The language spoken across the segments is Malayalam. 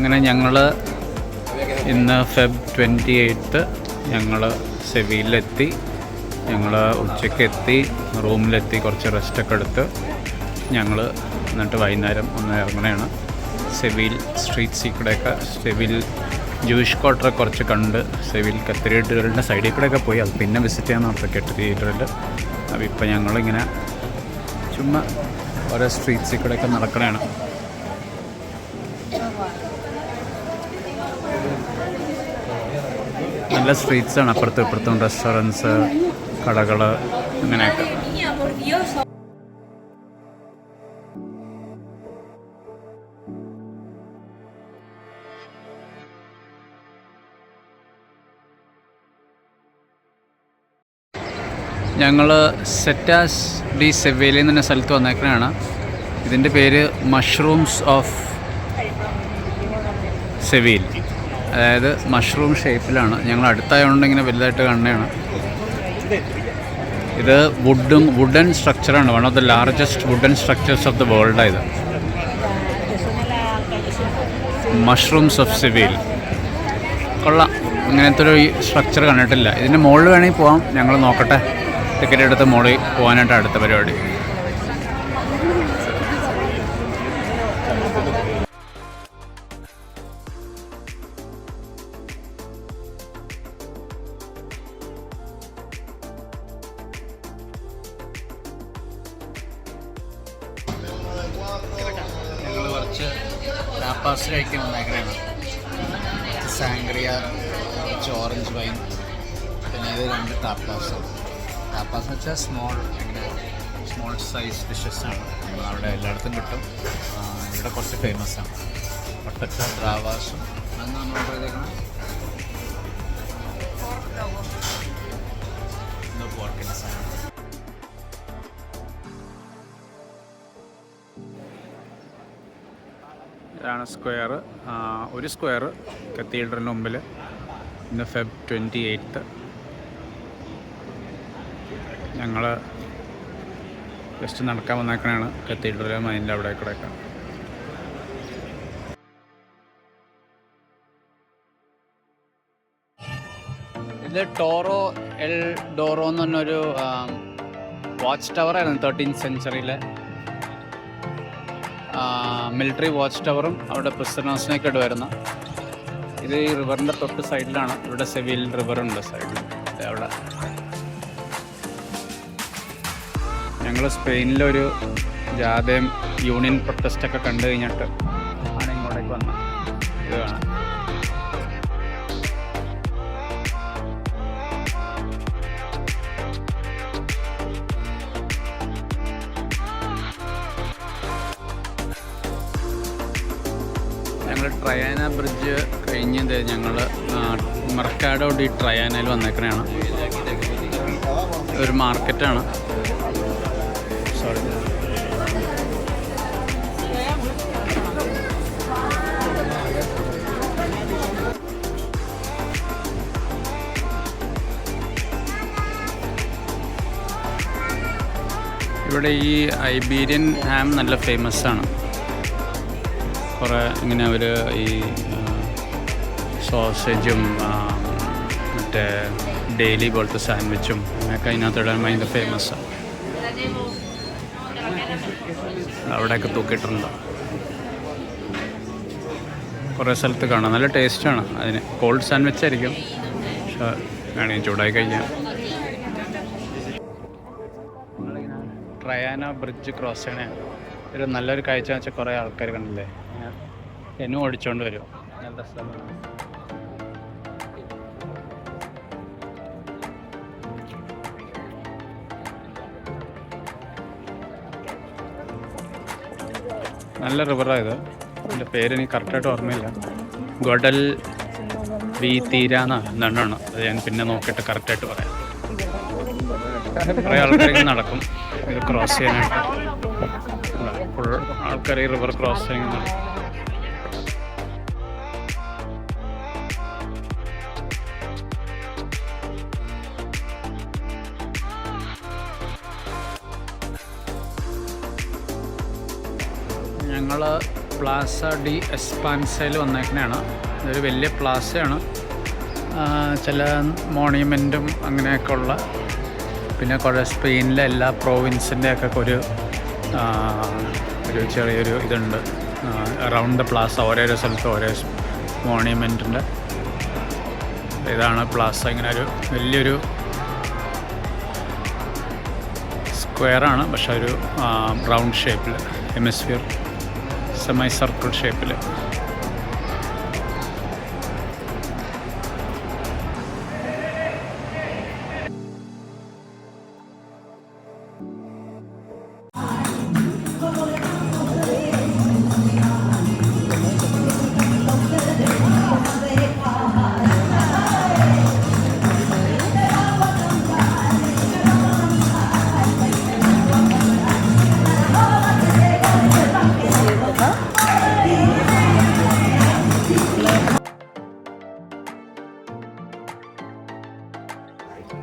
അങ്ങനെ ഞങ്ങൾ ഇന്ന് ഫെബ് 28 ഞങ്ങൾ സെവിയിലെത്തി. ഞങ്ങൾ ഉച്ചയ്ക്ക് എത്തി, റൂമിലെത്തി, കുറച്ച് റെസ്റ്റൊക്കെ എടുത്ത് ഞങ്ങൾ എന്നിട്ട് വൈകുന്നേരം ഒന്ന് ഇറങ്ങണതാണ്. സെവിൽ സ്ട്രീറ്റ്സിൽ കൂടെയൊക്കെ സെവിൽ ജൂയിഷ് ക്വാർട്ടർ കുറച്ച് കണ്ട് സെവിൽ കത്തീഡ്രലിൻ്റെ സൈഡിൽ കൂടെയൊക്കെ പോയി. അത് പിന്നെ വിസിറ്റ് ചെയ്യാൻ നോക്കാം കത്തീഡ്രൽ. അപ്പോൾ ഇപ്പോൾ ഞങ്ങളിങ്ങനെ ചുമ്മാ ഓരോ സ്ട്രീറ്റ്സിൽ കൂടെയൊക്കെ നടക്കണതാണ്. നല്ല സ്ട്രീറ്റ്സാണ്, അപ്പുറത്തും ഇപ്പുറത്തും റെസ്റ്റോറൻറ്റ്സ്, കടകൾ, അങ്ങനെയൊക്കെ. ഞങ്ങൾ സെറ്റാസ് ഡി സെവേലിൽ നിന്ന് തന്നെ സ്ഥലത്ത് വന്നേക്കണതാണ്. ഇതിൻ്റെ പേര് മഷ്റൂംസ് ഓഫ് സെവിൽ, അതായത് മഷ്റൂം ഷേപ്പിലാണ്. ഞങ്ങൾ അടുത്തായതുകൊണ്ട് ഇങ്ങനെ വലുതായിട്ട് കാണുന്നതാണ്. ഇത് വുഡൻ സ്ട്രക്ചറാണ്, one of the largest wooden structures of the വേൾഡായത്. മഷ്റൂംസ് ഓഫ് സെവിൽ കൊള്ളാം. ഇങ്ങനത്തെ ഒരു സ്ട്രക്ചർ കണ്ടിട്ടില്ല. ഇതിൻ്റെ മുകളിൽ വേണമെങ്കിൽ പോകാം, ഞങ്ങൾ നോക്കട്ടെ. ടിക്കറ്റ് എടുത്ത് മുകളിൽ പോകാനായിട്ട് അടുത്ത പരിപാടി. ഞങ്ങൾ കുറച്ച് ടാപ്പാസ് കഴിക്കാൻ വന്നേക്കണേണ്. സാങ്ക്രിയ, കുറച്ച് ഓറഞ്ച് വൈൻ, പിന്നെ ഇത് 2 ടാപ്പാസ്. ടാപ്പാസ് എന്ന് വെച്ചാൽ സ്മോൾ സൈസ് ഡിഷസാണ്. അവിടെ എല്ലായിടത്തും കിട്ടും. ഇവിടെ കുറച്ച് ഫേമസാണ്. ഒട്ടക്ക ബ്രാവാസും അന്ന് നമ്മൾ പോയതേക്കണം പോർക്കിൻസാണ്. ഇതാണ് സ്ക്വയർ. ഒരു സ്ക്വയർ കത്തീഡ്രലിന് മുമ്പിൽ ഇന്ന് ഫെബ് 28. ഞങ്ങൾ ജസ്റ്റ് നടക്കാൻ വന്നേക്കണതാണ് കത്തീഡ്രലും അതിൻ്റെ അവിടെ കൂടെയൊക്കെ. ഇത് ടോറോ എൽ ഡോറോ എന്ന് പറഞ്ഞൊരു വാച്ച് ടവറായിരുന്നു 13th സെഞ്ച്വറിയിലെ. മിലിറ്ററി വാച്ച് ടവറും അവിടെ പ്രിസണേഴ്സിനൊക്കെ ഇടുമായിരുന്നു. ഇത് ഈ റിവറിൻ്റെ തൊട്ട് സൈഡിലാണ്. ഇവിടെ സെവിൽ റിവറുണ്ട് സൈഡിൽ. അവിടെ ഞങ്ങൾ സ്പെയിനിലൊരു ജാഥയും യൂണിയൻ പ്രൊട്ടസ്റ്റൊക്കെ കണ്ടു കഴിഞ്ഞിട്ട് ആണ് ഇങ്ങോട്ടേക്ക് വന്നത്. ഇത് കാണാം. ഞങ്ങൾ ട്രയാന ബ്രിഡ്ജ് കഴിഞ്ഞത് ഞങ്ങൾ മെർക്കാഡോ ഡി ട്രയാനയിൽ വന്നേക്കണതാണ്. ഒരു മാർക്കറ്റാണ്. ഇവിടെ ഈ ഐബീരിയൻ ഹാം നല്ല ഫേമസ് ആണ്. കുറേ ഇങ്ങനെ അവർ ഈ സോസേജും മറ്റേ ഡെയിലി പോലത്തെ സാൻഡ്വിച്ചും അങ്ങനെയൊക്കെ അതിനകത്ത് ഇടാൻ ഭയങ്കര ഫേമസാണ്. അവിടെയൊക്കെ തൂക്കിയിട്ടുണ്ട്. കുറേ സ്ഥലത്ത് കാണാം. നല്ല ടേസ്റ്റാണ്. അതിന് കോൾഡ് സാൻഡ്വിച്ച് ആയിരിക്കും, പക്ഷേ വേണമെങ്കിൽ ചൂടായി കഴിക്കാം. ട്രയാന ബ്രിഡ്ജ് ക്രോസ് ചെയ്യണേ ഒരു നല്ലൊരു കാഴ്ച വെച്ചാൽ കുറേ ആൾക്കാർ കണ്ടില്ലേ, എന്നും ഓടിച്ചുകൊണ്ട് വരും. നല്ല സ്ഥലമാണ്. നല്ല റിവറായത്. എൻ്റെ പേരെനിക്ക് കറക്റ്റായിട്ട് ഓർമ്മയില്ല. ഗൊഡൽ വി തീരാന്നാണ്. അത് ഞാൻ പിന്നെ നോക്കിയിട്ട് കറക്റ്റായിട്ട് പറയാം. കുറേ ആൾക്കാർ നടക്കും ഇത് ക്രോസ് ചെയ്യാനായിട്ട്. ഫുൾ ആൾക്കാർ ഈ റിവർ ക്രോസ് ചെയ്യുന്നുണ്ട്. ഞങ്ങൾ പ്ലാസ ഡി എസ്പാൻസയിൽ വന്നേക്കണതാണ്. ഇതൊരു വലിയ പ്ലാസയാണ്. ചില മോണ്യുമെൻറ്റും അങ്ങനെയൊക്കെ ഉള്ള, പിന്നെ കുറേ സ്പെയിനിലെ എല്ലാ പ്രോവിൻസിൻ്റെയൊക്കെ ഒരു ചെറിയൊരു ഇതുണ്ട് അറൗണ്ട് ദ പ്ലാസ. ഓരോരോ സ്ഥലത്ത് ഓരോ മോണ്യുമെൻറ്റിൻ്റെ ഇതാണ് പ്ലാസ. ഇങ്ങനെ ഒരു വലിയൊരു സ്ക്വയറാണ്, പക്ഷെ ഒരു റൗണ്ട് ഷേപ്പിൽ, ഹെമിസ്ഫിയർ സെമി സർക്കിൾ ഷേപ്പിൽ.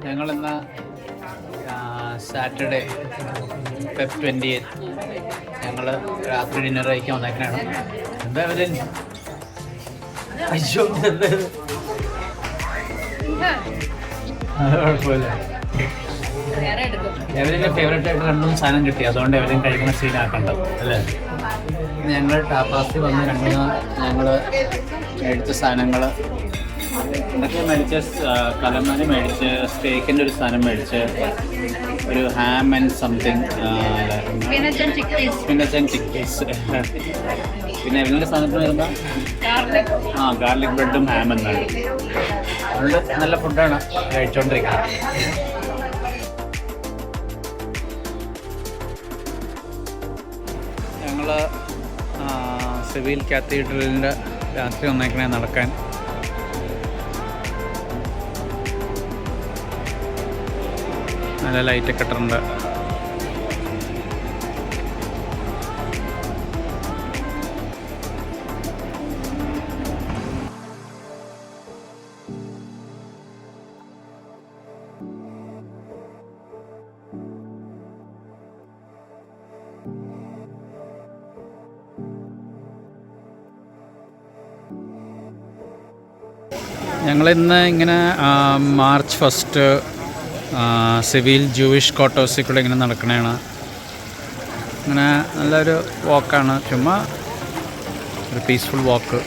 ഞങ്ങളിന്ന് സാറ്റർഡേ Feb 28 ഞങ്ങൾ രാത്രി ഡിന്നർ കഴിക്കാൻ വന്നേക്കണാണ്. എന്താ അവര് കുഴപ്പമില്ല. എവരിൻ്റെ ഫേവറേറ്റ് ആയിട്ട് രണ്ടും സാധനം കിട്ടി, അതുകൊണ്ട് എവരും കഴിക്കുന്ന സീനാക്കണ്ടത് അല്ലേ. ഞങ്ങൾ ടാപ്പാസിൽ വന്ന് ഞങ്ങൾ മേടിച്ച സാധനങ്ങൾ ഇതൊക്കെ മേടിച്ച്, കലമാരി മേടിച്ച്, സ്റ്റേക്കിൻ്റെ ഒരു സാധനം മേടിച്ച്, ഒരു ham and something, spinach and chickpeas. പിന്നെ എവരിൻ്റെ സാധനത്തിന് വരുമ്പോൾ ഗാർലിക് ബ്രെഡും ഹാം എന്നാണ്. അതുകൊണ്ട് നല്ല ഫുഡാണ് കഴിച്ചുകൊണ്ടിരിക്കുന്നത്. ഞങ്ങൾ സെവിൽ കാത്തീഡ്രലിൻ്റെ രാത്രി വന്നേക്കണേ നടക്കാൻ. നല്ല ലൈറ്റൊക്കെ ഇട്ടിട്ടുണ്ട്. ഞങ്ങളിന്ന് ഇങ്ങനെ മാർച്ച് 1 സിവിൽ ജൂയിഷ് ക്വാർട്ടേഴ്സിൽ കൂടെ ഇങ്ങനെ നടക്കണതാണ്. അങ്ങനെ നല്ലൊരു വാക്കാണ്, ചുമ്മാ ഒരു പീസ്ഫുൾ വാക്ക്.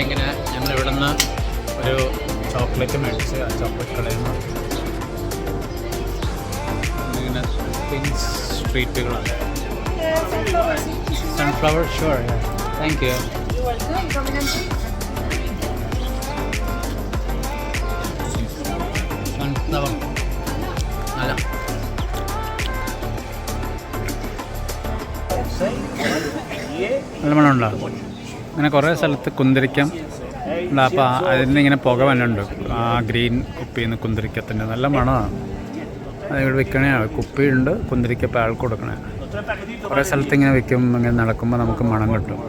ഇങ്ങനെ ഞങ്ങളിവിടെ നിന്ന് ഒരു ചോക്ലേറ്റ് മേടിച്ച്, ആ ചോക്ലേറ്റ് കടയിൽ നിന്ന് ഇങ്ങനെ പിങ്ക് സ്ട്രീറ്റുകളാണ്. Sunflower, sure, thank you. Sunflower അല്ല, നല്ല മണമുണ്ടോ? അങ്ങനെ കുറേ സ്ഥലത്ത് കുന്തിരിക്കം ഉണ്ട്. അപ്പോൾ അതിൽ നിന്ന് ഇങ്ങനെ പുക വന്നുണ്ട്, ആ ഗ്രീൻ കുപ്പിയിൽ നിന്ന് കുന്തിരിക്കത്തിൻ്റെ നല്ല മണമാണ്. അതിവിടെ വിൽക്കണേ, കുപ്പിയുണ്ട്, കുന്തിരിക്കപ്പോൾ ആൾക്ക് കൊടുക്കണേ. കുറേ സ്ഥലത്ത് ഇങ്ങനെ വിൽക്കും. ഇങ്ങനെ നടക്കുമ്പോൾ നമുക്ക് മണം കിട്ടും.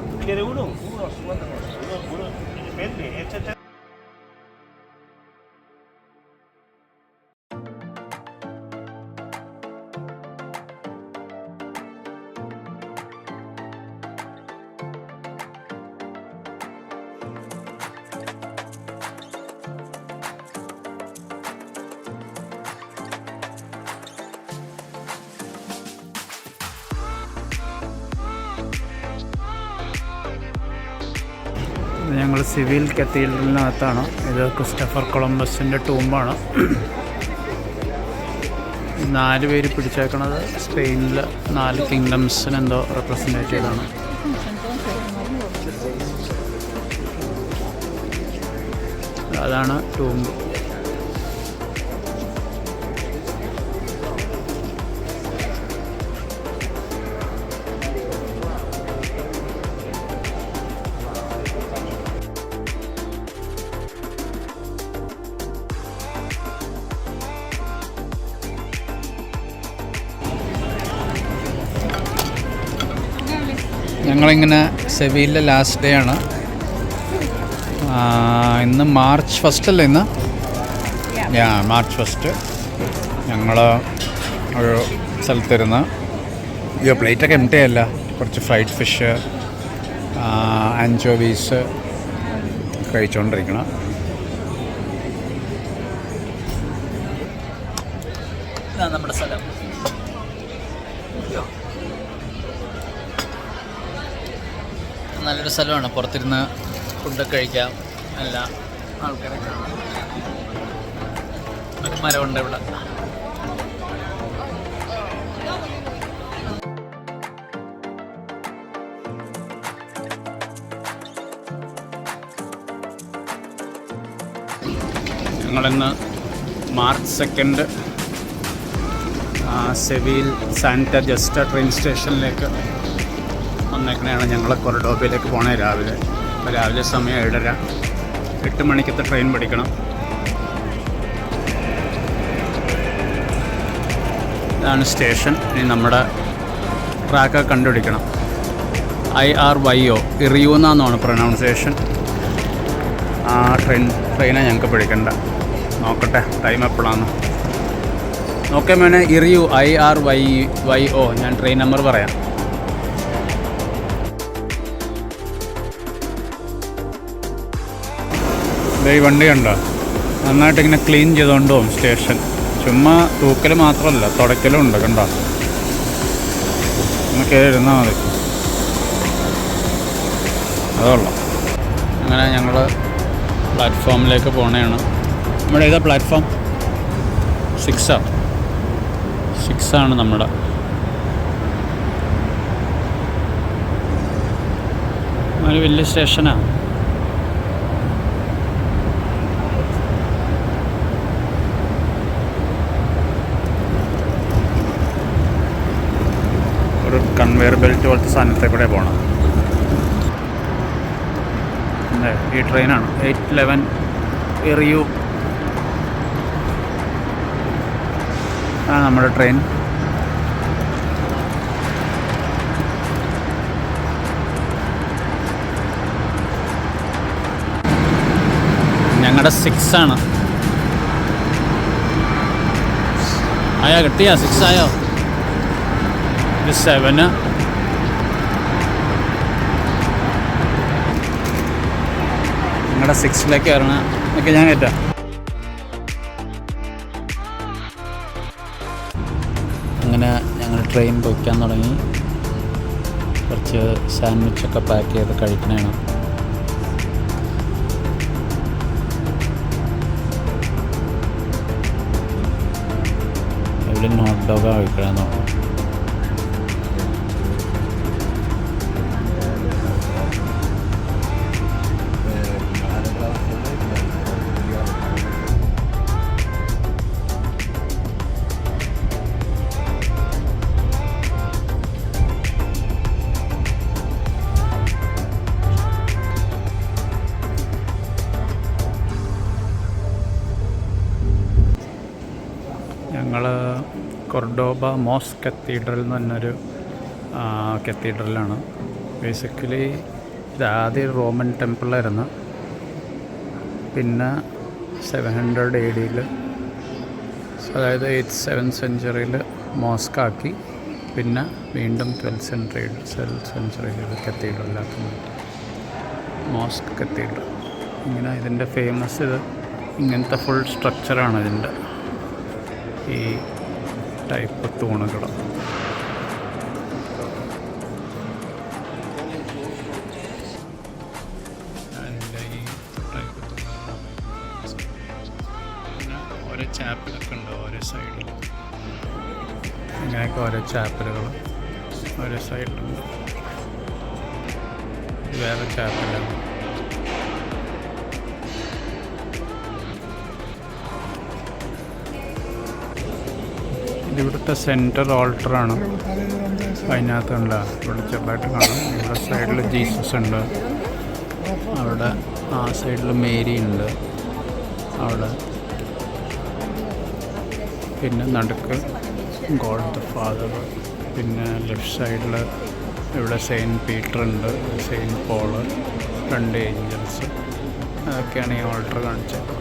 ഞങ്ങൾ സിവിൽ കത്തീഡ്രലിനകത്താണ്. ഇത് ക്രിസ്റ്റഫർ കൊളംബസിൻ്റെ ടൂമ്പാണ്. 4 പേര് പിടിച്ചേക്കണത് സ്പെയിനിൽ 4 കിങ്ഡംസിനെന്തോ റെപ്രസെൻറ്റേറ്റ് ചെയ്താണ്. അതാണ് ടൂംബ്. ഞങ്ങളിങ്ങനെ സെവിയിലെ ലാസ്റ്റ് ഡേ ആണ്. ഇന്ന് മാർച്ച് 1 അല്ലേ? ഇന്ന് മാർച്ച് 1 ഞങ്ങൾ ഒരു സ്ഥലത്തിരുന്ന് പ്ലേറ്റൊക്കെ എംറ്റി അല്ല, കുറച്ച് ഫ്രൈഡ് ഫിഷ്, ആൻചോവീസ് കഴിച്ചുകൊണ്ടിരിക്കണം. നമ്മുടെ സ്ഥലം നല്ലൊരു സ്ഥലമാണ്. പുറത്തിരുന്ന് ഫുഡൊക്കെ കഴിക്കാം. എല്ലാ ആൾക്കാരെ കാണാം. ഒരു മരമുണ്ട് ഇവിടെ. ഞങ്ങളിന്ന് മാർച്ച് 2 സെവിയിൽ സാന്റ ജസ്റ്റ ട്രെയിൻ സ്റ്റേഷനിലേക്ക് വന്നേക്കണെയാണ്. ഞങ്ങൾ കൊർഡോബയിലേക്ക് പോകണേ രാവിലെ. അപ്പോൾ രാവിലെ സമയം 7:30, 8 മണിക്കത്തെ ട്രെയിൻ പിടിക്കണം. ഇതാണ് സ്റ്റേഷൻ. ഇനി നമ്മുടെ ട്രാക്കൊക്കെ കണ്ടുപിടിക്കണം. IRYO, ഇറിയു എന്നാണ് പ്രൊനൗൺസിയേഷൻ. ആ ട്രെയിനെ ഞങ്ങൾക്ക് പിടിക്കണ്ട. നോക്കട്ടെ ടൈം എപ്പോഴാണ്. നോക്കേ മോനെ, ഇറിയു IRYO. ഞാൻ ട്രെയിൻ നമ്പർ പറയാം. ഈ വണ്ടി കണ്ടോ, നന്നായിട്ടിങ്ങനെ ക്ലീൻ ചെയ്തുകൊണ്ട് പോകും സ്റ്റേഷൻ. ചുമ്മാ തൂക്കൽ മാത്രമല്ല, തുടയ്ക്കലും ഉണ്ട്. കണ്ടോ, ഒന്ന് കയറി ഇരുന്നാൽ മതി. അതുകൊള്ളാം. അങ്ങനെ ഞങ്ങൾ പ്ലാറ്റ്ഫോമിലേക്ക് പോകണതാണ്. നമ്മുടെ ഏതാ പ്ലാറ്റ്ഫോം? 6 ആണ് നമ്മുടെ. ഒരു വലിയ സ്റ്റേഷനാണ്. ഒരു കൺവെയർ ബെൽറ്റ് പോലത്തെ സാധനത്തെ കൂടെ പോകണം. ഈ ട്രെയിനാണ് 811 ഇറിയു. നമ്മുടെ ട്രെയിൻ. ഞങ്ങളുടെ 6 ആണ്. ആയോ? കിട്ടിയാ? 6 ആയോ? ഇത് 7. ഞങ്ങളുടെ 6ലേക്ക് കയറണം. എന്നൊക്കെ ഞാൻ കയറ്റാം. അങ്ങനെ ഞങ്ങൾ ട്രെയിൻ പൊയ്ക്കാൻ തുടങ്ങി. കുറച്ച് സാൻഡ്വിച്ചൊക്കെ പാക്ക് ചെയ്ത് കഴിക്കണതാണ്. ഇവിടെ ഹോട്ട് ഡോഗാണ് കഴിക്കണമെന്ന് പറഞ്ഞു. ഞങ്ങൾ കൊർഡോബ മോസ്ക് കത്തീഡ്രൽ എന്ന് പറഞ്ഞൊരു കത്തീഡ്രലാണ്. ബേസിക്കലി ഇത് ആദ്യം റോമൻ ടെമ്പിളായിരുന്നു. പിന്നെ 700 AD, അതായത് 7th സെഞ്ച്വറിയിൽ മോസ്കാക്കി. പിന്നെ വീണ്ടും 12th സെഞ്ച്വറിയിൽ കത്തീഡ്രലാക്കുന്നു. Mosque cathedral. ഇങ്ങനെ ഇതിൻ്റെ ഫേമസ് ഇത് ഇങ്ങനത്തെ ഫുൾ സ്ട്രക്ചറാണ് ഇതിൻ്റെ. ഈ ടൈപ്പ് തൂണുകൾ. അതിൻ്റെ ഈ ടൈപ്പ് തൂണുകൾ. ഓരോ ചാപ്പിലൊക്കെ ഉണ്ട് ഓരോ സൈഡിൽ. ഇങ്ങനെയൊക്കെ ഓരോ ചാപ്പലുകൾ ഓരോ സൈഡിലുണ്ട്. വേറെ ചാപ്പലാണ്. ഇതിവിടുത്തെ സെൻറ്റർ ഓൾട്ടറാണ്. അതിനകത്തുണ്ട് ഇവിടെ ചെറുതായിട്ട് കാണാം. ഇവിടെ സൈഡിൽ ജീസസ് ഉണ്ട്, അവിടെ ആ സൈഡിൽ മേരി ഉണ്ട്, അവിടെ പിന്നെ നടുക്ക് ഗോഡ് ദ ഫാദർ. പിന്നെ ലെഫ്റ്റ് സൈഡിൽ ഇവിടെ സെയിൻറ്റ് പീറ്റർ ഉണ്ട്, സെയിൻറ്റ് പോള്, 2 ഏഞ്ചൽസ്. അതൊക്കെയാണ് ഈ ഓൾട്ടർ കാണിച്ചത്.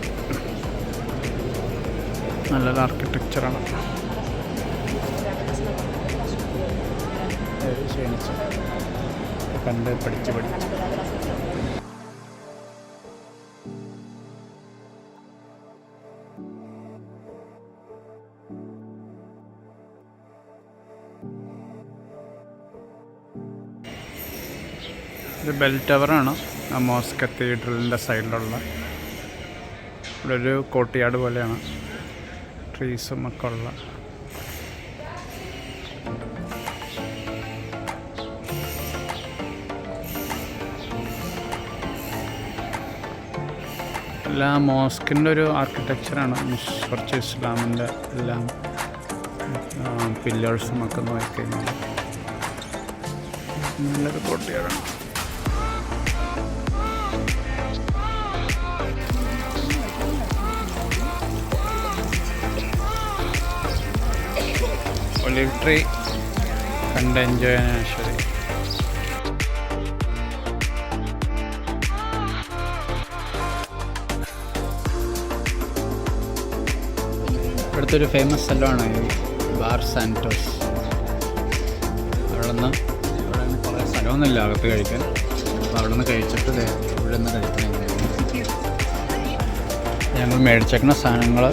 നല്ലൊരു ആർക്കിടെക്ചറാണ്. ക്ഷണിച്ചു കണ്ട് പഠിച്ച് ഇത് ബെൽ ടവറാണ്. ആ മോസ്ക് കത്തീഡ്രലിൻ്റെ സൈഡിലുള്ള ഇവിടെ ഒരു കോർട്ട്യാർഡ് പോലെയാണ്, ട്രീസും ഒക്കെ ഉള്ള. എല്ലാ മോസ്കിൻ്റെ ഒരു ആർക്കിടെക്ചറാണ്. കുറച്ച് ഇസ്ലാമിൻ്റെ എല്ലാം പില്ലേഴ്സും ഒക്കെ നോക്കിക്കഴിഞ്ഞാൽ നല്ലൊരു കോട്ടയാണ്. ഒലിവ് ട്രീ കണ്ട് എൻജോയ് ചെയ്യാൻ ആശ്വതി. ഇവിടുത്തെ ഒരു ഫേമസ് സ്ഥലമാണ് ഈ ബാർ സാന്റോസ്. അവിടെ നിന്ന് കുറേ സ്ഥലമൊന്നുമില്ല അകത്ത് കഴിക്കാൻ. അപ്പോൾ അവിടെ നിന്ന് കഴിച്ചിട്ട് ഇവിടെ നിന്ന് കഴിക്കണം. ഞങ്ങൾ മേടിച്ചേക്കുന്ന സാധനങ്ങൾ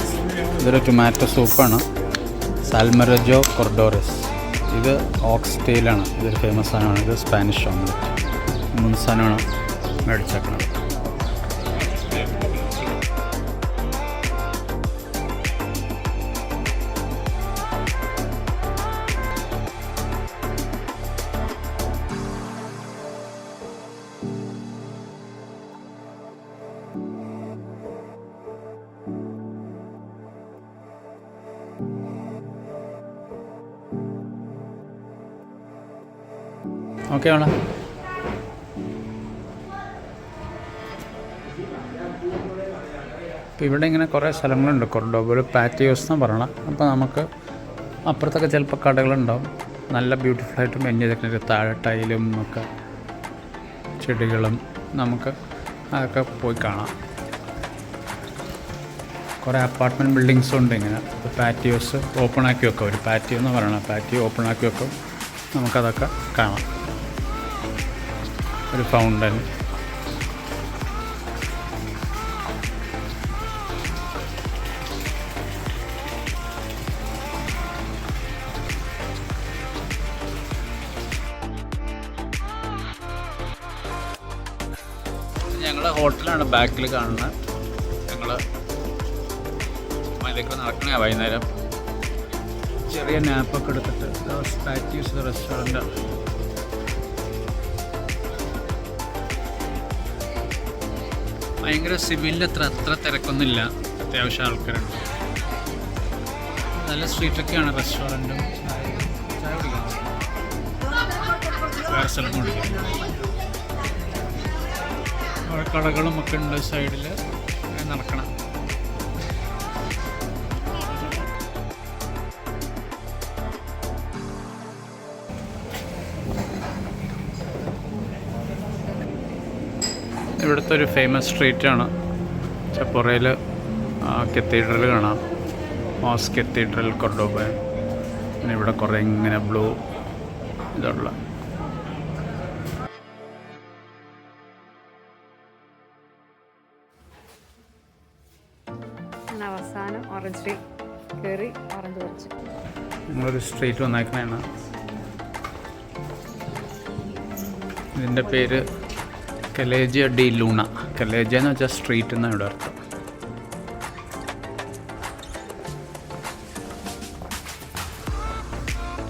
ഇതൊരു ടൊമാറ്റോ സൂപ്പാണ്, സാൽമറജോ കൊർഡോറസ്. ഇത് ഓക്സ് ടെയിലാണ്, ഇതൊരു ഫേമസ് സാധനമാണ്. ഇത് സ്പാനിഷ് ഓംലെറ്റ്. 3 സാധനമാണ് മേടിച്ചേക്കുന്നത്. ഓക്കെ ആണോ? അപ്പോൾ ഇവിടെ ഇങ്ങനെ കുറേ സ്ഥലങ്ങളുണ്ട്. കൊർഡോബയിൽ പാറ്റിയോസ് എന്നാണ് പറയണം. അപ്പോൾ നമുക്ക് അപ്പുറത്തൊക്കെ ചിലപ്പോൾ കടകളുണ്ടാവും. നല്ല ബ്യൂട്ടിഫുള്ളായിട്ട് മെയിൻ ചെയ്തിട്ടുണ്ട്. താഴെ ടൈലും ഒക്കെ ചെടികളും നമുക്ക് അതൊക്കെ പോയി കാണാം. കുറേ അപ്പാർട്ട്മെൻറ്റ് ബിൽഡിങ്സും ഉണ്ട്. ഇങ്ങനെ പാറ്റിയോസ് ഓപ്പൺ ആക്കി വെക്കാം. ഒരു പാറ്റിയോ എന്ന് പറയണം. പാറ്റിയോ ഓപ്പൺ ആക്കി വെക്കും. നമുക്കതൊക്കെ കാണാം. ഒരു ഫൗണ്ടൻ, ഞങ്ങൾ ഹോട്ടലാണ് ബാക്കിൽ കാണുന്നത്. ഞങ്ങൾ അതിലേക്ക് നടക്കണേ വൈകുന്നേരം ചെറിയ നാപ്പൊക്കെ എടുത്തിട്ട്. Patties restaurant. ഭയങ്കര സിവിലിൽ അത്ര തിരക്കൊന്നുമില്ല. അത്യാവശ്യം ആൾക്കാരുണ്ട്. നല്ല സ്ട്രീറ്റൊക്കെയാണ്. റെസ്റ്റോറൻറ്റും ചായ കുടിക്കാൻ വേറെ സ്ഥലം കുടിക്കാൻ കടകളും ഒക്കെ ഉണ്ട് സൈഡിൽ. നടക്കണം. ഇവിടുത്തെ ഒരു ഫേമസ് സ്ട്രീറ്റാണ്. ചപ്പൊറയിൽ കത്തീഡ്രൽ കാണാം, മോസ്ക് കത്തീഡ്രൽ കൊർഡോബ. പിന്നെ ഇവിടെ കുറേ ഇങ്ങനെ ബ്ലൂ ഇതുള്ള അവസാനം ഓറഞ്ച് ട്രീ കയറി ഓറഞ്ച് പറിച്ചു. ഞങ്ങളൊരു സ്ട്രീറ്റ് വന്നേക്കണതാണ്. ഇതിൻ്റെ പേര് കലേജിയ ഡി ലൂണ. കലേജിയ എന്ന് വെച്ചാൽ സ്ട്രീറ്റ് എന്നാണ് ഇവിടെ അർത്ഥം.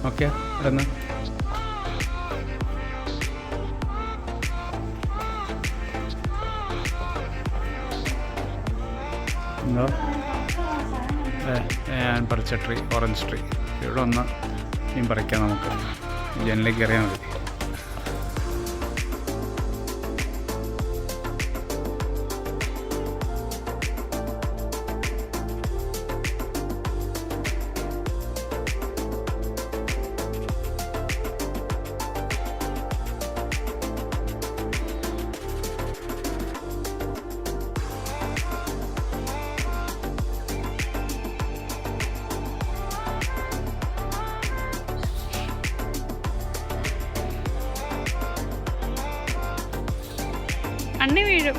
ഓക്കെ ഇവിടുന്ന് എന്തോ ഞാൻ പറിച്ച ട്രീ, ഓറഞ്ച് ട്രീ. ഇവിടെ ഒന്ന് ഇനിയും പറിക്കാം നമുക്ക്. ജനലിലേക്ക് കയറിയാൽ മതി. അണ്ണി വീഴും.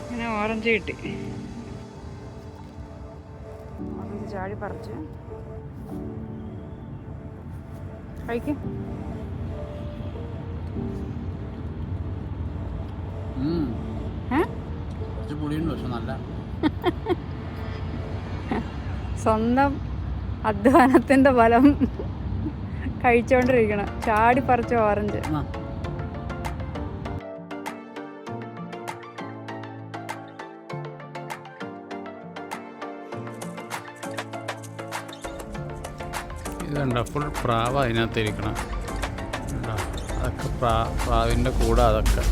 ഇങ്ങനെ ഓറഞ്ച് കിട്ടി. ഓറഞ്ച് ചാടി പറിച്ച് കഴിക്കും. സ്വന്തം അധ്വാനത്തിൻ്റെ ഫലം കഴിച്ചോണ്ടിരിക്കണം. ചാടി പറിച്ച ഓറഞ്ച്. ഇതുണ്ടോ ഫുൾ പ്രാവ് അതിനകത്ത് ഇരിക്കണം. അതൊക്കെ പ്രാവിൻ്റെ കൂടെ അതൊക്കെ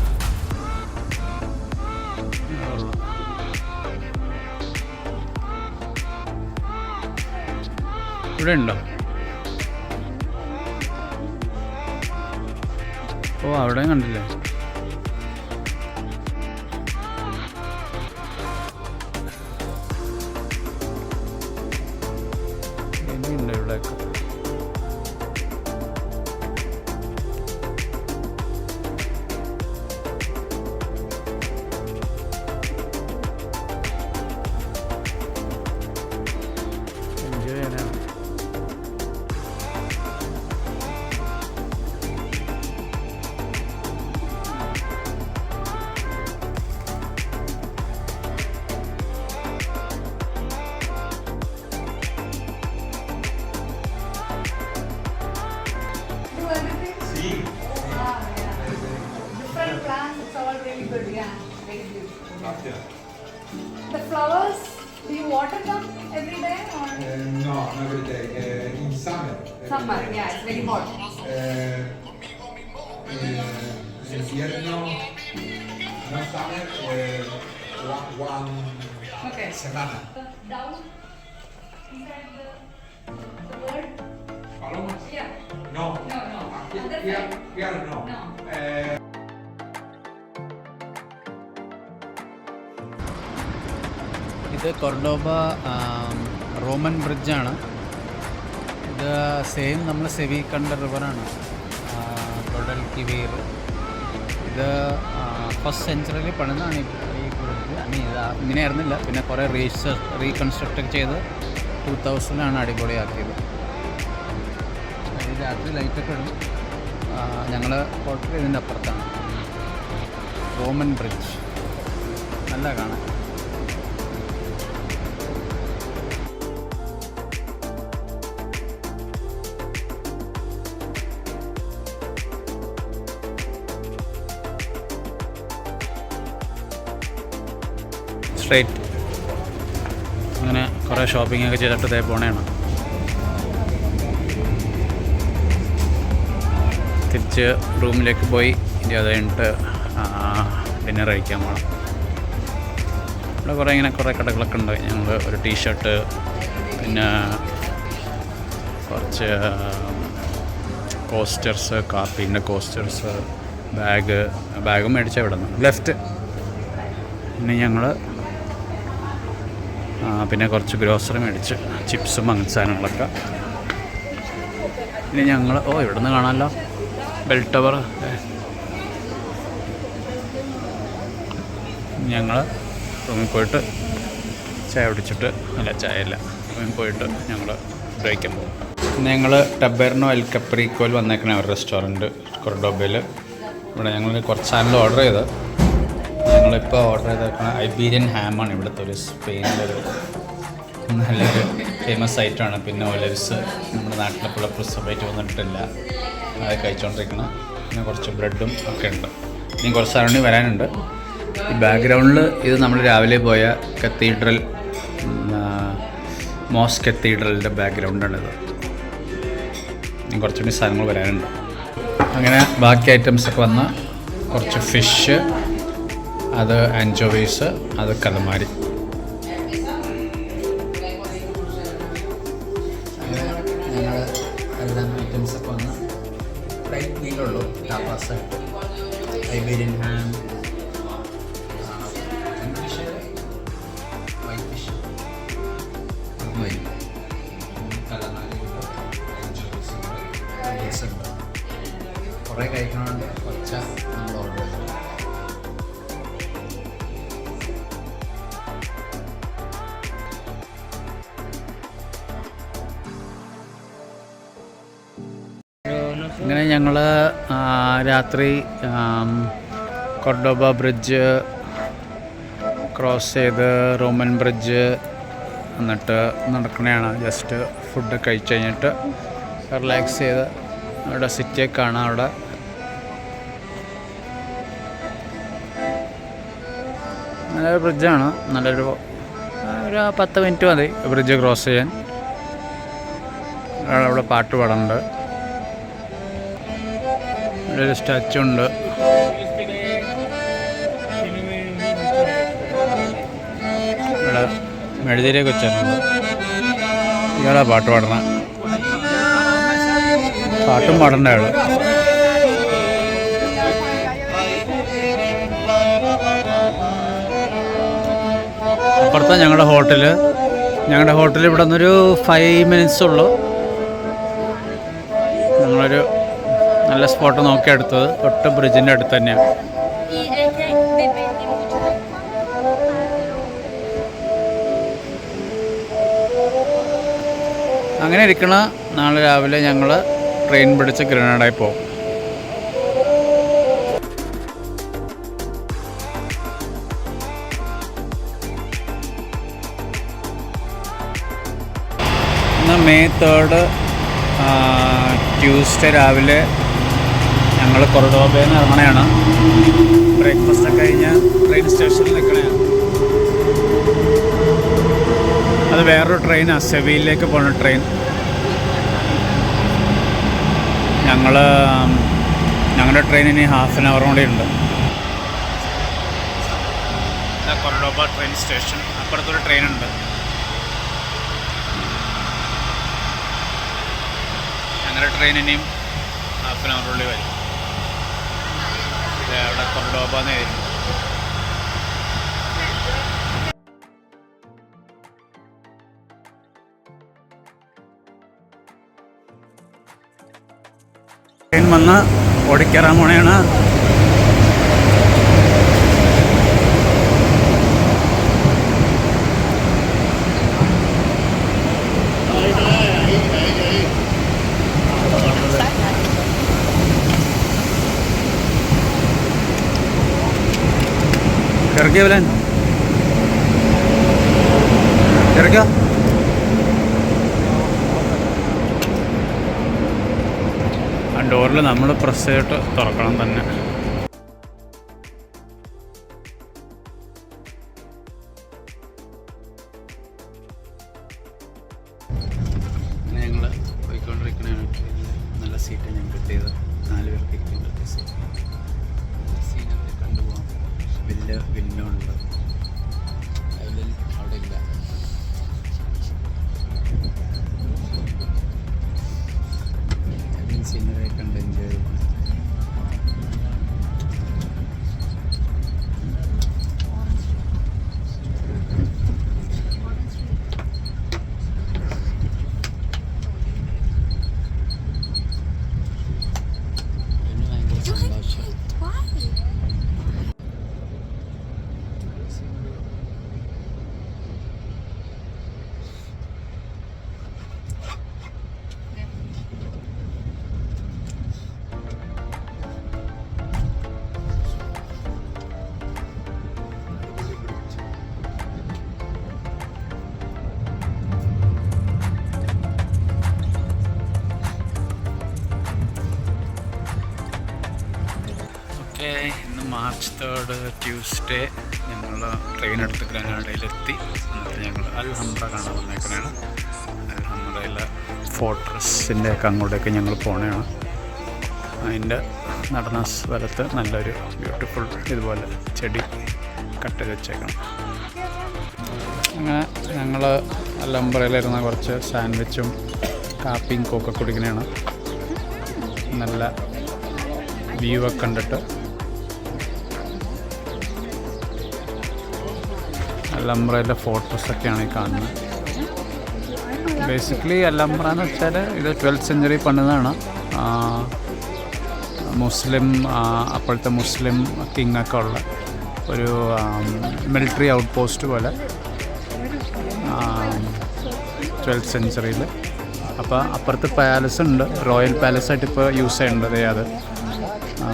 ഇവിടെ ഉണ്ടോ? ഓ അവിടെയും കണ്ടില്ലേ? ഇനിയുണ്ട് ഇവിടെയൊക്കെ. എൻജോയ് ചെയ്യാനാണ്. Different plants, it's all really good. Yeah, very beautiful. The flowers, do you water them every day or? No, not every day. In summer. Summer, yeah, it's very hot. Invierno, no summer, one Okay. semana. Down inside the bird? Palomas? Yeah. No. No, no. Other Here, side. here no. No. ഇത് കൊർഡോബ റോമൻ ബ്രിഡ്ജാണ്. ഇത് സെയിം നമ്മൾ സെവി കണ്ട റിവറാണ്, ഗൊഡൽ കിവീർ. ഇത് ഫസ്റ്റ് സെഞ്ച്വറിയിൽ പണിതാണ് ഈ ബ്രിഡ്ജ്. ഇത് ഇങ്ങനെയായിരുന്നില്ല, പിന്നെ കുറേ റീകൺസ്ട്രക്റ്റ് ചെയ്ത് 2000 അടിപൊളിയാക്കിയത്. രാത്രി ലൈറ്റൊക്കെ ഇടും. ഞങ്ങൾ ഹോട്ടൽ ഇതിൻ്റെ അപ്പുറത്താണ്. റോമൻ ബ്രിഡ്ജ് നല്ല കാണാൻ. സ്ട്രൈറ്റ് അങ്ങനെ കുറേ ഷോപ്പിംഗ് ഒക്കെ ചെയ്തിട്ട് ഇതേ പോണേണ്. തിരിച്ച് റൂമിലേക്ക് പോയി ഇനി അത് കഴിഞ്ഞിട്ട് ഡിന്നർ കഴിക്കാൻ പോകണം. ഇവിടെ കുറേ ഇങ്ങനെ കുറേ കടകളൊക്കെ ഉണ്ട്. ഞങ്ങൾ ഒരു ടീഷർട്ട്, പിന്നെ കുറച്ച് കോസ്റ്റേഴ്സ്, കാപ്പീൻ്റെ കോസ്റ്റേഴ്സ്, ബാഗും മേടിച്ച ഇവിടെ നിന്ന് ലെഫ്റ്റ്. പിന്നെ ഞങ്ങൾ പിന്നെ കുറച്ച് ഗ്രോസറി മേടിച്ച്, ചിപ്സും അങ്ങനത്തെ സാധനങ്ങളൊക്കെ. ഇനി ഞങ്ങൾ ഇവിടെ നിന്ന് കാണാമല്ലോ ബെൽ ടവർ. ഞങ്ങൾ റൂമിൽ പോയിട്ട് ചായ കുടിച്ചിട്ട്, ചായ ഇല്ല, റൂമിൽ പോയിട്ട് ഞങ്ങൾ കഴിക്കാൻ പോകും. ഞങ്ങൾ ടബെർണോ എൽ കപ്രിക്കോയിൽ വന്നേക്കണ ഒരു റെസ്റ്റോറൻറ്റ് കൊർഡോബയിൽ. ഇവിടെ ഞങ്ങൾ കുറച്ച് സാധനങ്ങൾ ഓർഡർ ചെയ്ത് ഞങ്ങളിപ്പോൾ ഓർഡർ ചെയ്തേക്കുന്ന ഐബീരിയൻ ഹാമാണ് ഇവിടുത്തെ ഒരു സ്പെയിനിലൊരു നല്ലൊരു ഫേമസ് ഐറ്റമാണ്. പിന്നെ ഒലിവ്സ് നമ്മുടെ നാട്ടിലെപ്പോഴുള്ള പ്രിസർവേറ്റീവ് വന്നിട്ടില്ല, അത് കഴിച്ചുകൊണ്ടിരിക്കണം. പിന്നെ കുറച്ച് ബ്രെഡും ഒക്കെ ഉണ്ട്. ഇനി കുറച്ച് സാധനം വരാനുണ്ട്. ഈ ബാക്ക്ഗ്രൗണ്ടിൽ ഇത് നമ്മൾ രാവിലെ പോയ കത്തീഡ്രൽ, മോസ്ക് കത്തീഡ്രലിൻ്റെ ബാക്ക്ഗ്രൗണ്ടാണിത്. ഇനി കുറച്ചുകൂടി സാധനങ്ങൾ വരാനുണ്ട്. അങ്ങനെ ബാക്കി ഐറ്റംസൊക്കെ വന്ന് കുറച്ച് ഫിഷ്, അത് ആൻചോവീസ്, അത് കലമാരി. ഞങ്ങൾ എല്ലാം ഐറ്റംസൊക്കെ വന്ന് ലൈറ്റ് മീലുള്ളൂ. ടാപ്പാസായിട്ട് Iberian ham, fish, white fish, കലമാരിയുണ്ട്, ആൻചോവീസ് ഉണ്ട്. കുറേ കഴിക്കണമുണ്ട്. കുറച്ച് നമ്മൾ ഓർഡർ ചെയ്തു. ഇങ്ങനെ ഞങ്ങൾ രാത്രി കൊർഡോബ ബ്രിഡ്ജ് ക്രോസ് ചെയ്ത് റോമൻ ബ്രിഡ്ജ് എന്നിട്ട് നടക്കണതാണ്. ജസ്റ്റ് ഫുഡ് കഴിച്ച് കഴിഞ്ഞിട്ട് റിലാക്സ് ചെയ്ത് അവിടെ സിറ്റിയൊക്കെ കാണാം. അവിടെ നല്ലൊരു ബ്രിഡ്ജാണ്. നല്ലൊരു 10 മിനിറ്റ് മതി ബ്രിഡ്ജ് ക്രോസ് ചെയ്യാൻ. അവിടെ പാട്ട് പാടുന്നുണ്ട്. ഇവിടെ ഒരു സ്റ്റാച്ചു ഉണ്ട്. ഇവിടെ മെഴുതിരിയെ കൊച്ചുണ്ട്. ഇയാളാ പാട്ട് പാടണ. പാട്ടും പാടണ്ട ആള്. അപ്പുറത്തെ ഞങ്ങളുടെ ഹോട്ടൽ ഇവിടെ നിന്നൊരു 5 മിനിറ്റ്സ് ഉള്ളൂ. ഞങ്ങളൊരു നല്ല സ്പോട്ട് നോക്കിയെടുത്തത് തൊട്ട് ബ്രിഡ്ജിൻ്റെ അടുത്ത് തന്നെയാണ്. അങ്ങനെ ഇരിക്കണ നാളെ രാവിലെ ഞങ്ങൾ ട്രെയിൻ പിടിച്ച് ഗ്രനാഡയിൽ പോകും. ഇന്ന് May 3 ട്യൂസ്ഡേ രാവിലെ ഞങ്ങൾ കൊർഡോബയിൽ നിന്ന് ഇറങ്ങണതാണ്. ബ്രേക്ക്ഫാസ്റ്റൊക്കെ കഴിഞ്ഞ് ട്രെയിൻ സ്റ്റേഷനിൽ നിൽക്കണതാണ്. അത് വേറൊരു ട്രെയിനാണ്, സെവിയിലേക്ക് പോകുന്ന ട്രെയിൻ. ഞങ്ങളുടെ ട്രെയിൻ ഇനി ½ ആൻ അവർ കൂടി ഉണ്ട്. കൊർഡോബ ട്രെയിൻ സ്റ്റേഷൻ. അപ്പുറത്തൊരു ട്രെയിനുണ്ട്. ഞങ്ങളുടെ ട്രെയിൻ ഇനിയും ½ ആൻ അവറുള്ളിൽ വരും. അവിടെ കൊർഡോബ എന്ന് എഴുതി. ട്രെയിൻ വന്ന് ഓടിക്കയറാൻ പോണെയാണ്. ഇറക്കിയോ ബലാൻ? ഇറക്കിയോ? ആ ഡോറിൽ നമ്മൾ പ്രസ് ചെയ്തിട്ട് തുറക്കണം തന്നെ. അങ്ങനെ ഞങ്ങൾ പോയിക്കൊണ്ടിരിക്കണതാണ്. നല്ല സീറ്റാണ് ഞങ്ങൾ കിട്ടിയത്. 4 പേർക്ക് ഇരിക്കാൻ പറ്റിയ സീറ്റ്. സീനൊക്കെ കണ്ടുപോകാം. വലിയ വില്ലുണ്ട്. അതിൽ അവിടെ ഇല്ല. സീനറി കണ്ട് എൻജോയ് ചെയ്യും. ഓക്കെ, ഇന്ന് മാർച്ച് 3 ട്യൂസ്ഡേ ഞങ്ങൾ ട്രെയിൻ എടുത്ത് ഗ്രനാഡയിലെത്തി. എന്നിട്ട് ഞങ്ങൾ അൽഹംറ കാണാൻ വന്നേക്കണതാണ്. അൽഹംറയിലെ ഫോർട്രസിൻ്റെ ഒക്കെ അങ്ങോട്ടേക്ക് ഞങ്ങൾ പോകണതാണ്. അതിൻ്റെ നടന്ന സ്ഥലത്ത് നല്ലൊരു ബ്യൂട്ടിഫുൾ ഇതുപോലെ ചെടി കട്ട് വെച്ചേക്കണം. അങ്ങനെ ഞങ്ങൾ അൽഹംറയിലിരുന്ന കുറച്ച് സാൻഡ്വിച്ചും കാപ്പിയും കോക്കൊക്കെ കുടിക്കണതാണ്. നല്ല വ്യൂ ഒക്കെ കണ്ടിട്ട് അൽഹംറയിലെ ഫോർട്രസ്സൊക്കെയാണ് ഈ കാണുന്നത്. ബേസിക്കലി അൽഹംറ എന്ന് വെച്ചാൽ ഇത് 12th സെഞ്ച്വറി പണിതാണ്. മുസ്ലിം അപ്പോഴത്തെ മുസ്ലിം കിങ്ങൊക്കെ ഉള്ള ഒരു മിലിറ്ററി ഔട്ട് പോസ്റ്റ് പോലെ 12th സെഞ്ച്വറിയിൽ. അപ്പോൾ അപ്പുറത്ത് പാലസ് ഉണ്ട്, റോയൽ പാലസായിട്ട് ഇപ്പോൾ യൂസ് ചെയ്യേണ്ടത്. അത്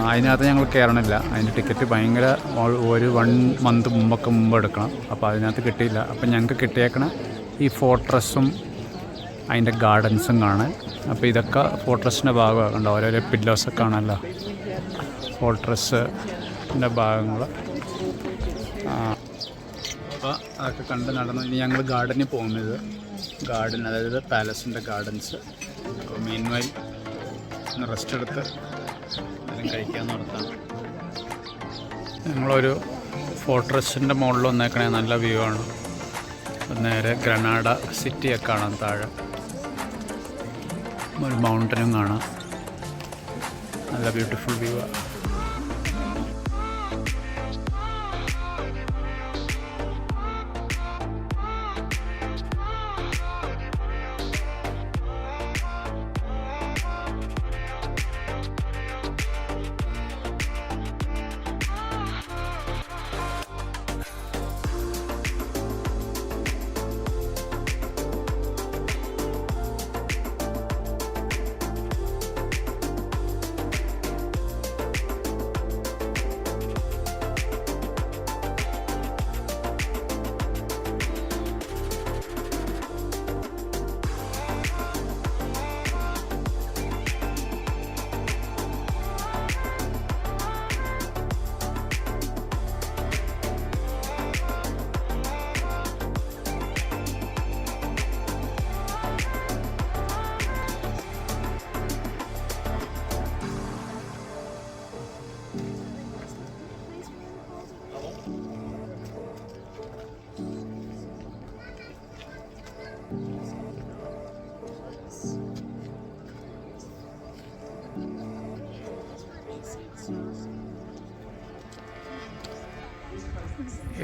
അതിനകത്ത് ഞങ്ങൾ കയറണില്ല. അതിൻ്റെ ടിക്കറ്റ് ഭയങ്കര ഒരു 1 മന്ത് മുമ്പ് എടുക്കണം. അപ്പോൾ അതിനകത്ത് കിട്ടിയില്ല. അപ്പം ഞങ്ങൾക്ക് കിട്ടിയേക്കണ ഈ ഫോർട്രസ്സും അതിൻ്റെ ഗാർഡൻസും കാണാൻ. അപ്പോൾ ഇതൊക്കെ ഫോർട്രസിൻ്റെ ഭാഗമാകണ്ട, ഓരോരോ പില്ലേഴ്സൊക്കെ കാണാമല്ലോ, ഫോർട്രസിൻ്റെ ഭാഗങ്ങൾ. അപ്പോൾ അതൊക്കെ കണ്ട് നടന്നു. ഇനി ഞങ്ങൾ ഗാർഡനിൽ പോകുന്നത്, ഗാർഡൻ അതായത് പാലസിൻ്റെ ഗാർഡൻസ്. അപ്പോൾ മെയിൻ വൈൽ റെസ്റ്റ് എടുത്ത് കഴിക്കാൻ നടത്താണ്. ഞങ്ങളൊരു ഫോർട്രസിൻ്റെ മുകളിൽ വന്നേക്കണേ, നല്ല വ്യൂ ആണ്. നേരെ ഗ്രനാഡ സിറ്റിയൊക്കെ കാണാം. താഴെ ഒരു മൗണ്ടനും കാണാം. നല്ല ബ്യൂട്ടിഫുൾ വ്യൂ ആണ്.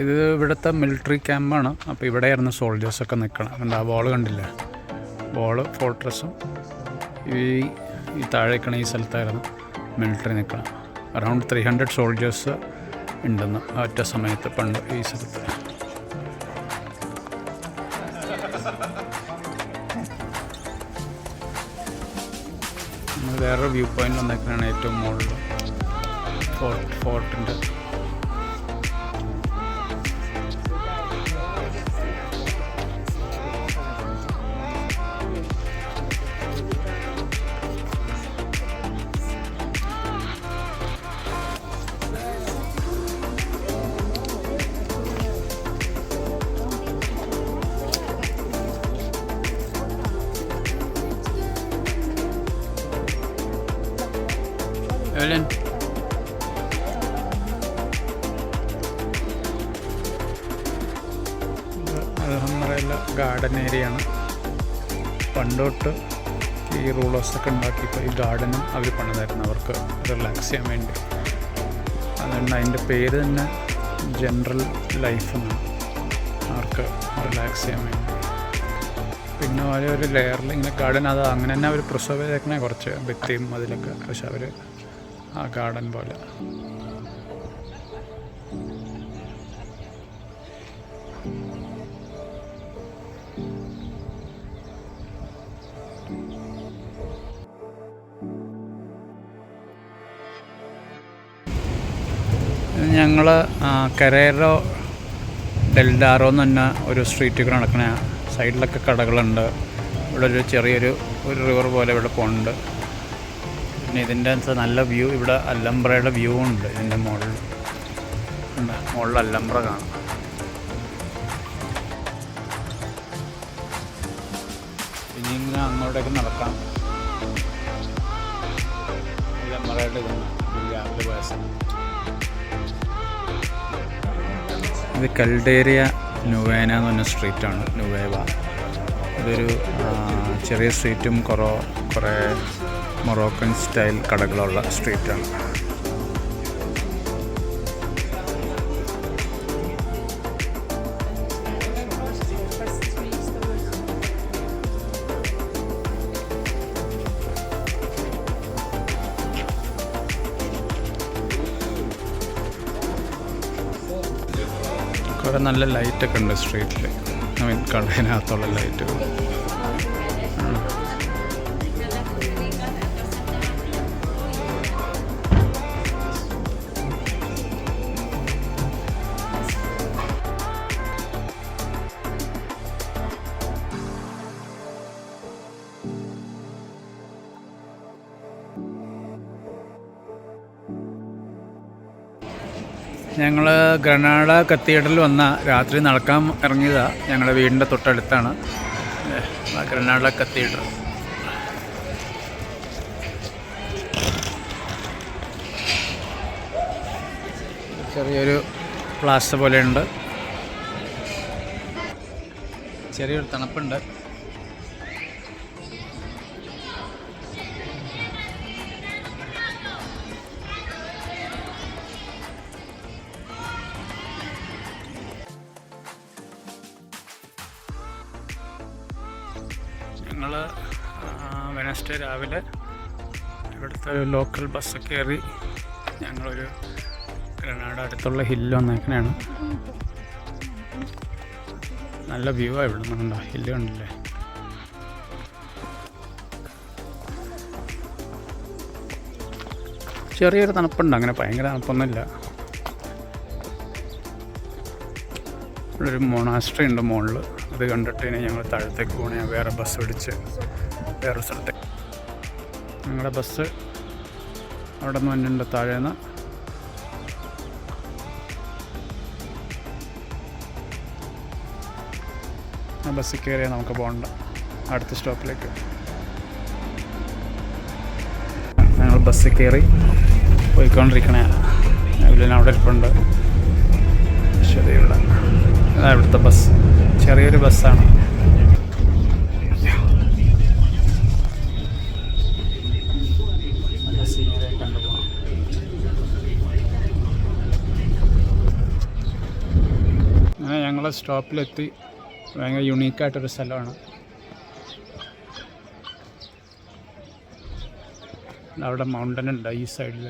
ഇത് ഇവിടുത്തെ മിലിറ്ററി ക്യാമ്പാണ്. അപ്പോൾ ഇവിടെയായിരുന്നു സോൾജേഴ്സൊക്കെ നിൽക്കണം. കണ്ട ആ വോള് കണ്ടില്ലേ, വോള് ഫോർട്രസും ഈ താഴേക്കണ ഈ സ്ഥലത്തായിരുന്നു മിലിറ്ററി നിൽക്കണം. അറൗണ്ട് 300 സോൾജേഴ്സ് ഉണ്ടെന്ന് ഒറ്റ സമയത്ത് പണ്ട് ഈ സ്ഥലത്ത്. വേറൊരു വ്യൂ പോയിൻ്റ് വന്നേക്കാണ് ഏറ്റവും മുകളിൽ ഫോർട്ടിൻ്റെ. Evelyn. അൽഹംറയിലെ ഗാർഡൻ ഏരിയയാണ്. പണ്ടോട്ട് ഈ റൂളേഴ്സൊക്കെ ഉണ്ടാക്കിയപ്പോൾ ഈ ഗാർഡനും അവർ പണിതായിരുന്നു അവർക്ക് റിലാക്സ് ചെയ്യാൻ വേണ്ടി. അതുകൊണ്ട് അതിൻ്റെ പേര് തന്നെ ജനറൽ ലൈഫ് എന്നാണ്, അവർക്ക് റിലാക്സ് ചെയ്യാൻ വേണ്ടി. പിന്നെ ഒരു ലെയറിൽ ഇങ്ങനെ ഗാർഡൻ അത് അങ്ങനെ തന്നെ അവർ പ്രിസർവ് ചെയ്തേക്കണേ, കുറച്ച് ഭിത്തിയും അതിലൊക്കെ. പക്ഷെ അവർ ആ ഗാർഡൻ പോലെ. ഞങ്ങൾ കരേറോ ഡെൽഡാറോ എന്ന് പറഞ്ഞ ഒരു സ്ട്രീറ്റിൽ നടക്കണ സൈഡിലൊക്കെ കടകളുണ്ട്. ഇവിടെ ഒരു ചെറിയൊരു റിവർ പോലെ ഇവിടെ പോകുന്നുണ്ട്. പിന്നെ ഇതിൻ്റെ നല്ല വ്യൂ, ഇവിടെ അല്ലംബ്രയുടെ വ്യൂ ഉണ്ട്. ഇതിൻ്റെ മുകളിൽ അല്ലംബ്ര കാണാം. ഇനി ഇങ്ങനെ അങ്ങോട്ടേക്ക് നടക്കാം. അല്ലംബ്രയുടെ രാവിലെ വയസ്സ്. ഇത് കൽഡേരിയ നുവേന എന്ന് പറഞ്ഞ സ്ട്രീറ്റാണ്, നുവേവ. ഇതൊരു ചെറിയ സ്ട്രീറ്റും കുറേ മൊറോക്കൻ സ്റ്റൈൽ കടകളുള്ള സ്ട്രീറ്റാണ്. കുറേ നല്ല ലൈറ്റൊക്കെ ഉണ്ട് സ്ട്രീറ്റിൽ. കടയിനകത്തുള്ള ലൈറ്റുകൾ. ഞങ്ങൾ ഗ്രനാഡ കത്തീഡ്രൽ വന്ന രാത്രി നടക്കാൻ ഇറങ്ങിയതാണ്. ഞങ്ങളുടെ വീടിൻ്റെ തൊട്ടടുത്താണ് ഗ്രനാഡ കത്തീഡ്രൽ. ചെറിയൊരു പ്ലാസ പോലെയുണ്ട്. ചെറിയൊരു തണുപ്പുണ്ട്. ഞങ്ങൾ വെനസ്ഡേ രാവിലെ ഇവിടുത്തെ ഒരു ലോക്കൽ ബസ് കയറി ഞങ്ങളൊരു ഗ്രനാഡ അടുത്തുള്ള ഹില്ല് വന്നേക്കണയാണ്. നല്ല വ്യൂ ആണ് ഇവിടെ നിന്നുണ്ടോ, ഹില്ല് കണ്ടില്ലേ. ചെറിയൊരു തണുപ്പുണ്ട്, അങ്ങനെ ഭയങ്കര തണുപ്പൊന്നുമില്ല. ഇവിടെ ഒരു മൊണാസ്ട്രി ഉണ്ട് മുകളിൽ. അത് കണ്ടിട്ട് ഇനി ഞങ്ങൾ താഴത്തേക്ക് പോകണേ. വേറെ ബസ് പിടിച്ച് വേറെ സ്ഥലത്തേക്ക്. ഞങ്ങളുടെ ബസ് അവിടെ നിന്ന് വന്നിട്ടുണ്ട് താഴേന്ന്. ആ ബസ്സിൽ കയറിയാൽ നമുക്ക് പോകണ്ട അടുത്ത സ്റ്റോപ്പിലേക്ക്. ഞങ്ങൾ ബസ്സിൽ കയറി പോയിക്കൊണ്ടിരിക്കണേ. അവിടെ ഇരിപ്പുണ്ട്. ശരിയുള്ള ഇവിടുത്തെ ബസ് ചെറിയൊരു ബസ്സാണ്. അങ്ങനെ ഞങ്ങൾ സ്റ്റോപ്പിലെത്തി. ഭയങ്കര യുണീക്കായിട്ടൊരു സ്ഥലമാണ്. അവിടെ മൗണ്ടൻ ഉണ്ട് ഈ സൈഡിൽ.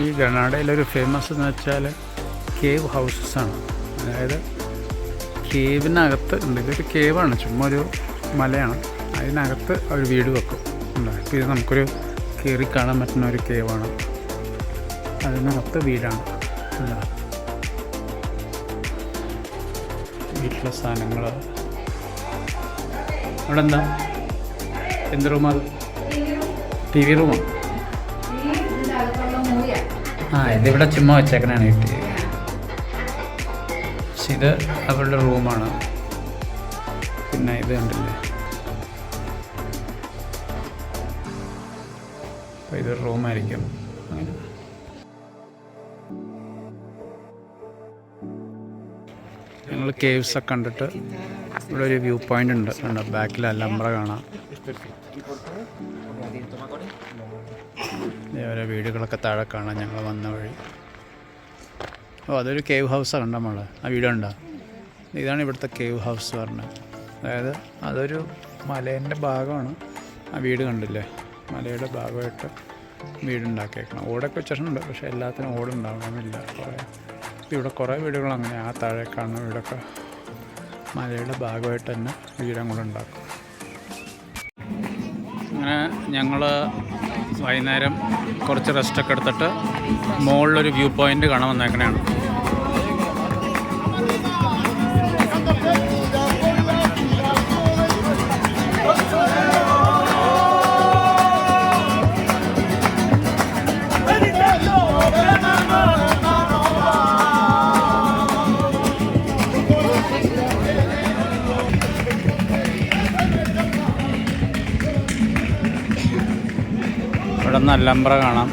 ഈ ഗ്രനാഡയിലൊരു ഫേമസ് എന്ന് വെച്ചാൽ കേവ് ഹൗസസാണ്. അതായത് കേവിനകത്ത് ഉണ്ട്. ഇതൊരു കേവാണ്, ചുമ്മാ ഒരു മലയാണ്. അതിനകത്ത് ഒരു വീട് വെക്കും. ഇപ്പോൾ ഇത് നമുക്കൊരു കയറി കാണാൻ പറ്റുന്ന ഒരു കേവാണ്. അതിനകത്ത് വീടാണ്. വീട്ടിലെ സാധനങ്ങൾ. അവിടെ എന്താ, എന്ത് റൂമാണ്? TV റൂമാണ്. ഇതിവിടെ ചുമ്മാ വെച്ചേക്കണാണ് ഈ TV. പക്ഷെ ഇത് അവരുടെ റൂമാണ്. പിന്നെ ഇത് കണ്ടില്ലേ, അപ്പോൾ ഇതൊരു റൂമായിരിക്കും. അങ്ങനെ ഞങ്ങൾ കേവ്സൊക്കെ കണ്ടിട്ട് ഇവിടെ ഒരു വ്യൂ പോയിൻ്റ് ഉണ്ട്. ബാക്കിൽ അല്ലംബ്ര കാണാം. ഓരോ വീടുകളൊക്കെ താഴെ കാണാം ഞങ്ങൾ വന്ന വഴി. അതൊരു കേവ് ഹൗസാണ് കണ്ട നമ്മൾ. ആ വീടുണ്ടോ? ഇതാണ് ഇവിടുത്തെ കേവ് ഹൗസ് പറഞ്ഞത്. അതായത് അതൊരു മലേൻ്റെ ഭാഗമാണ്. ആ വീട് കണ്ടില്ലേ, മലയുടെ ഭാഗമായിട്ട് വീടുണ്ടാക്കിയേക്കണം. ഓടൊക്കെ വെച്ചിട്ടുണ്ട്, പക്ഷേ എല്ലാത്തിനും ഓടുണ്ടാവണമെന്നില്ല. ഇവിടെ കുറേ വീടുകൾ അങ്ങനെ ആ താഴെ കാണുന്ന വീടൊക്കെ മലയുടെ ഭാഗമായിട്ട് തന്നെ വീടങ്ങളുണ്ടാക്കും. അങ്ങനെ ഞങ്ങൾ വൈകുന്നേരം കുറച്ച് റെസ്റ്റൊക്കെ എടുത്തിട്ട് മുകളിലൊരു വ്യൂ പോയിൻ്റ് കാണാൻ വന്നേക്കണതാണ്. ഇവിടെ നല്ലമ്പ്ര കാണാം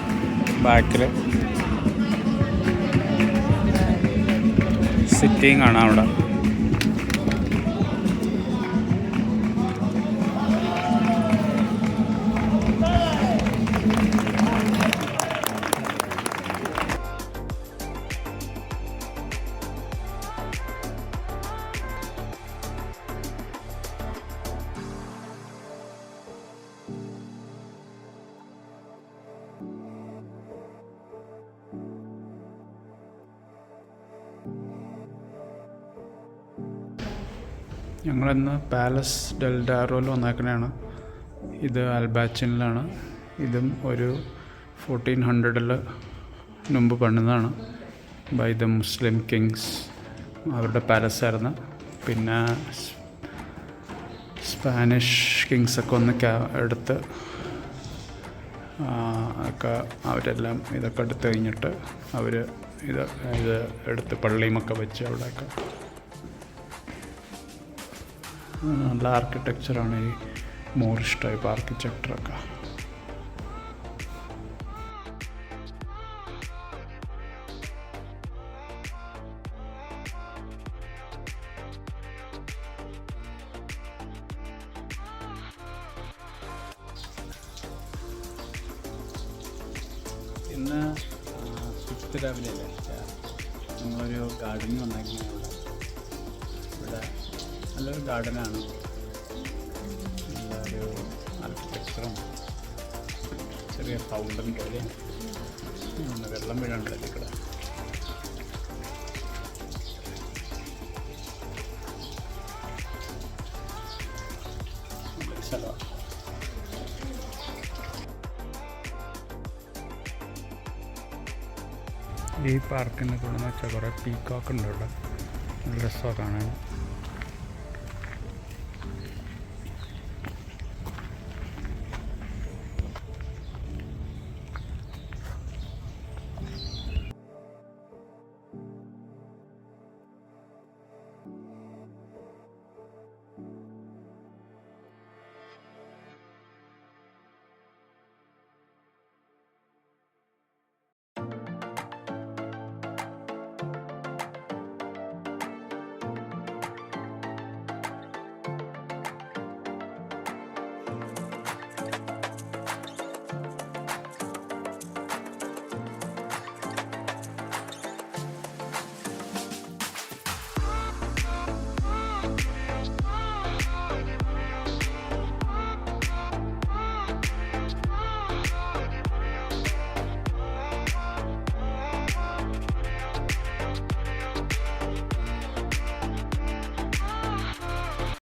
ബാക്കിൽ. സിറ്റിങ് കാണാം അവിടെ. ഞങ്ങളിന്ന് പാലസ് ഡെൽ ഡാരോയിൽ വന്നേക്കണതാണ്. ഇത് അൽബാച്ചിനിലാണ്. ഇതും ഒരു 1400 മുമ്പ് പണിതാണ് ബൈ ദ മുസ്ലിം കിങ്സ്. അവരുടെ പാലസായിരുന്നു. പിന്നെ സ്പാനിഷ് കിങ്സൊക്കെ ഒന്ന് എടുത്ത് ഒക്കെ അവരെല്ലാം ഇതൊക്കെ എടുത്ത് കഴിഞ്ഞിട്ട് അവർ ഇത് എടുത്ത് പള്ളിയുമൊക്കെ വെച്ച് അവിടെയൊക്കെ നല്ല ആർക്കിടെക്ചറാണ്. ഈ മോറിഷ് ടൈപ്പ് ആർക്കിടെക്ചറൊക്കെ. ഇന്ന് 6th രാവിലെ അല്ലേ, നമ്മളൊരു ഗാർഡനിൽ വന്നേക്കുന്നത്. ഇവിടെ നല്ലൊരു ഗാർഡനാണ്. നല്ലൊരു ആർക്കിടെക്ചറും ചെറിയ ഫൗണ്ടൻ പോലെ വെള്ളം വീഴാണ്ടല്ലേ ഇവിടെ. നല്ലൊരു സ്ഥലമാണ്. ഈ പാർക്കിൻ്റെ കൂടെ വെച്ചാൽ കുറേ പീക്കോക്ക് ഉണ്ട് ഇവിടെ. നല്ല രസമാണ് കാണാൻ.